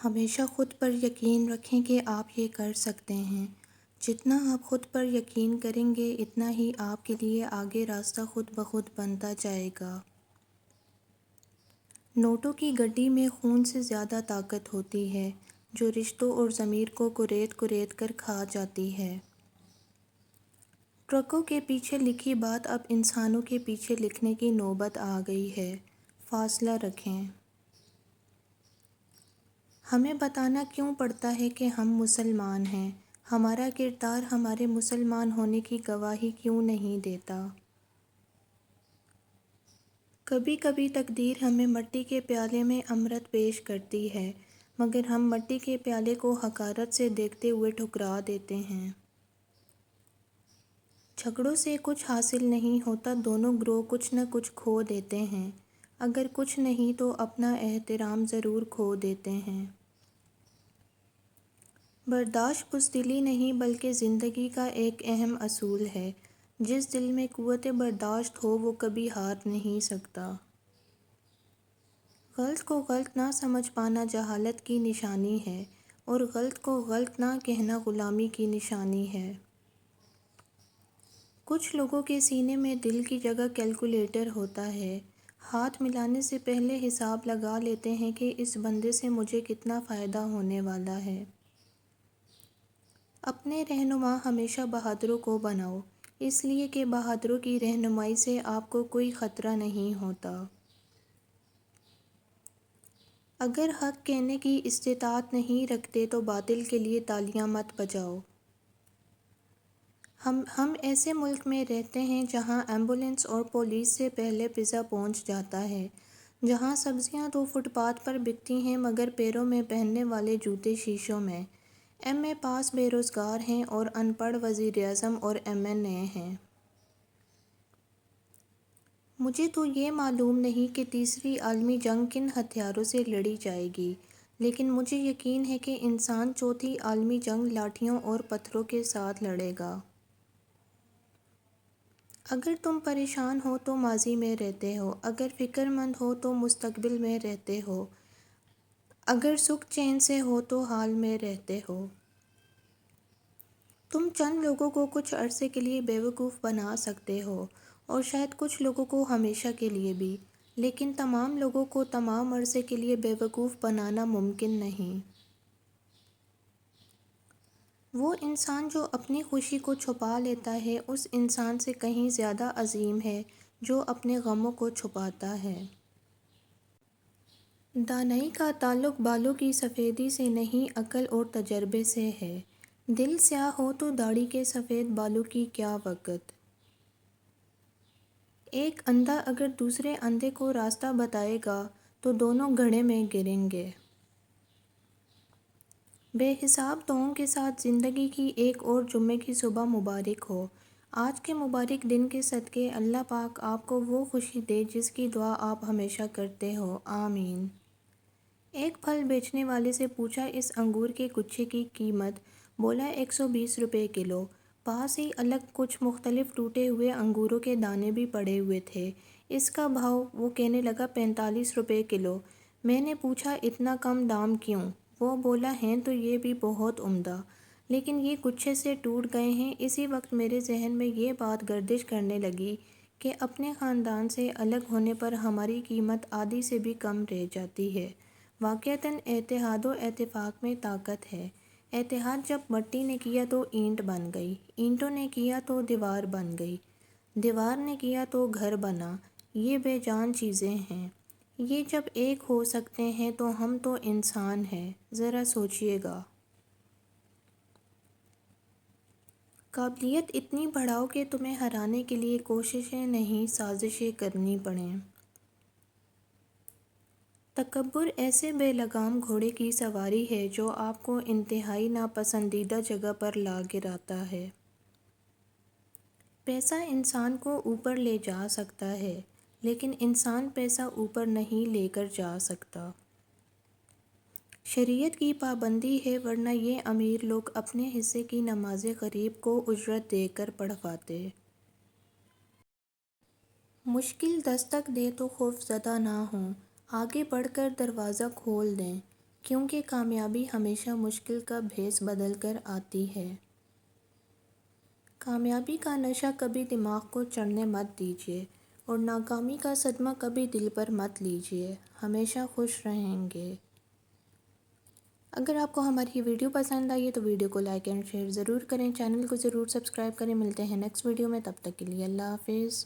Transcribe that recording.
ہمیشہ خود پر یقین رکھیں کہ آپ یہ کر سکتے ہیں۔ جتنا آپ خود پر یقین کریں گے اتنا ہی آپ کے لیے آگے راستہ خود بخود بنتا جائے گا۔ نوٹوں کی گڈی میں خون سے زیادہ طاقت ہوتی ہے جو رشتوں اور ضمیر کو کریت کریت کر کھا جاتی ہے۔ ٹرکوں کے پیچھے لکھی بات اب انسانوں کے پیچھے لکھنے کی نوبت آ گئی ہے۔ فاصلہ رکھیں۔ ہمیں بتانا کیوں پڑتا ہے کہ ہم مسلمان ہیں؟ ہمارا کردار ہمارے مسلمان ہونے کی گواہی کیوں نہیں دیتا؟ کبھی کبھی تقدیر ہمیں مٹی کے پیالے میں امرت پیش کرتی ہے، مگر ہم مٹی کے پیالے کو حقارت سے دیکھتے ہوئے ٹھکرا دیتے ہیں۔ جھگڑوں سے کچھ حاصل نہیں ہوتا، دونوں گروہ کچھ نہ کچھ کھو دیتے ہیں، اگر کچھ نہیں تو اپنا احترام ضرور کھو دیتے ہیں۔ برداشت بزدلی نہیں بلکہ زندگی کا ایک اہم اصول ہے۔ جس دل میں قوت برداشت ہو وہ کبھی ہار نہیں سکتا۔ غلط کو غلط نہ سمجھ پانا جہالت کی نشانی ہے، اور غلط کو غلط نہ کہنا غلامی کی نشانی ہے۔ کچھ لوگوں کے سینے میں دل کی جگہ کیلکولیٹر ہوتا ہے۔ ہاتھ ملانے سے پہلے حساب لگا لیتے ہیں کہ اس بندے سے مجھے کتنا فائدہ ہونے والا ہے۔ اپنے رہنما ہمیشہ بہادروں کو بناؤ، اس لیے کہ بہادروں کی رہنمائی سے آپ کو کوئی خطرہ نہیں ہوتا۔ اگر حق کہنے کی استطاعت نہیں رکھتے تو باطل کے لیے تالیاں مت بجاؤ۔ ہم ایسے ملک میں رہتے ہیں جہاں ایمبولینس اور پولیس سے پہلے پزا پہنچ جاتا ہے، جہاں سبزیاں تو فٹ پاتھ پر بکتی ہیں مگر پیروں میں پہننے والے جوتے شیشوں میں۔ ایم اے پاس بے روزگار ہیں اور ان پڑھ وزیر اعظم اور ایم این اے ہیں۔ مجھے تو یہ معلوم نہیں کہ تیسری عالمی جنگ کن ہتھیاروں سے لڑی جائے گی، لیکن مجھے یقین ہے کہ انسان چوتھی عالمی جنگ لاٹھیوں اور پتھروں کے ساتھ لڑے گا۔ اگر تم پریشان ہو تو ماضی میں رہتے ہو، اگر فکر مند ہو تو مستقبل میں رہتے ہو، اگر سکھ چین سے ہو تو حال میں رہتے ہو۔ تم چند لوگوں کو کچھ عرصے کے لیے بیوقوف بنا سکتے ہو، اور شاید کچھ لوگوں کو ہمیشہ کے لیے بھی، لیکن تمام لوگوں کو تمام عرصے کے لیے بیوقوف بنانا ممکن نہیں۔ وہ انسان جو اپنی خوشی کو چھپا لیتا ہے اس انسان سے کہیں زیادہ عظیم ہے جو اپنے غموں کو چھپاتا ہے۔ دانائی کا تعلق بالوں کی سفیدی سے نہیں عقل اور تجربے سے ہے۔ دل سیاہ ہو تو داڑھی کے سفید بالوں کی کیا وقت۔ ایک اندھا اگر دوسرے اندھے کو راستہ بتائے گا تو دونوں گڑھے میں گریں گے۔ بے حساب دعاؤں کے ساتھ زندگی کی ایک اور جمعے کی صبح مبارک ہو۔ آج کے مبارک دن کے صدقے اللہ پاک آپ کو وہ خوشی دے جس کی دعا آپ ہمیشہ کرتے ہو، آمین۔ ایک پھل بیچنے والے سے پوچھا اس انگور کے گچھے کی قیمت، بولا 120 روپے کلو۔ پاس ہی الگ کچھ مختلف ٹوٹے ہوئے انگوروں کے دانے بھی پڑے ہوئے تھے، اس کا بھاؤ؟ وہ کہنے لگا 45 روپے کلو۔ میں نے پوچھا اتنا کم دام کیوں؟ وہ بولا ہیں تو یہ بھی بہت عمدہ، لیکن یہ گچھے سے ٹوٹ گئے ہیں۔ اسی وقت میرے ذہن میں یہ بات گردش کرنے لگی کہ اپنے خاندان سے الگ ہونے پر ہماری قیمت آدھی سے بھی کم رہ جاتی ہے۔ واقعتاً اتحاد و اتفاق میں طاقت ہے۔ اتحاد جب مٹی نے کیا تو اینٹ بن گئی، اینٹوں نے کیا تو دیوار بن گئی، دیوار نے کیا تو گھر بنا۔ یہ بے جان چیزیں ہیں، یہ جب ایک ہو سکتے ہیں تو ہم تو انسان ہیں، ذرا سوچیے گا۔ قابلیت اتنی بڑھاؤ کہ تمہیں ہرانے کے لیے کوششیں نہیں سازشیں کرنی پڑیں۔ تکبر ایسے بے لگام گھوڑے کی سواری ہے جو آپ کو انتہائی ناپسندیدہ جگہ پر لا گراتا ہے۔ پیسہ انسان کو اوپر لے جا سکتا ہے، لیکن انسان پیسہ اوپر نہیں لے کر جا سکتا۔ شریعت کی پابندی ہے، ورنہ یہ امیر لوگ اپنے حصے کی نماز غریب کو اجرت دے کر پڑھواتے۔ مشکل دستک دے تو خوف زدہ نہ ہوں، آگے بڑھ کر دروازہ کھول دیں۔ کیونکہ کامیابی ہمیشہ مشکل کا بھیس بدل کر آتی ہے۔ کامیابی کا نشہ کبھی دماغ کو چڑھنے مت دیجیے اور ناکامی کا صدمہ کبھی دل پر مت لیجیے۔ ہمیشہ خوش رہیں گے۔ اگر آپ کو ہماری یہ ویڈیو پسند آئی ہے تو ویڈیو کو لائک اینڈ شیئر ضرور کریں، چینل کو ضرور سبسکرائب کریں۔ ملتے ہیں نیکسٹ ویڈیو میں، تب تک کے لیے اللہ حافظ۔